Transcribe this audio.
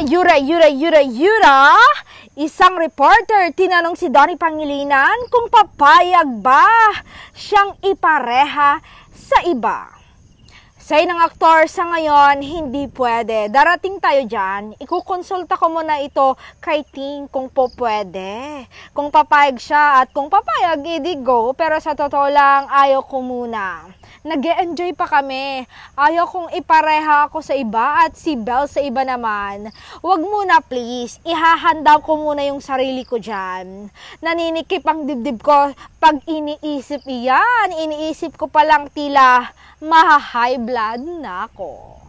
Yura! Isang reporter tinanong si Donnie Pangilinan kung papayag ba siyang ipareha sa iba. Say ng aktor, sa ngayon, hindi pwede. Darating tayo dyan, ikukonsulta ko muna ito kay Ting kung po pwede. Kung papayag siya at kung papayag, edi go. Pero sa totoo lang, ayaw ko muna. Nag-e-enjoy pa kami. Ayaw kong ipareha ako sa iba at si Belle sa iba naman. Wag muna please, ihahanda ko muna yung sarili ko dyan. Naninikip ang dibdib ko pag iniisip iyan. Iniisip ko palang tila maha-high blood na ako.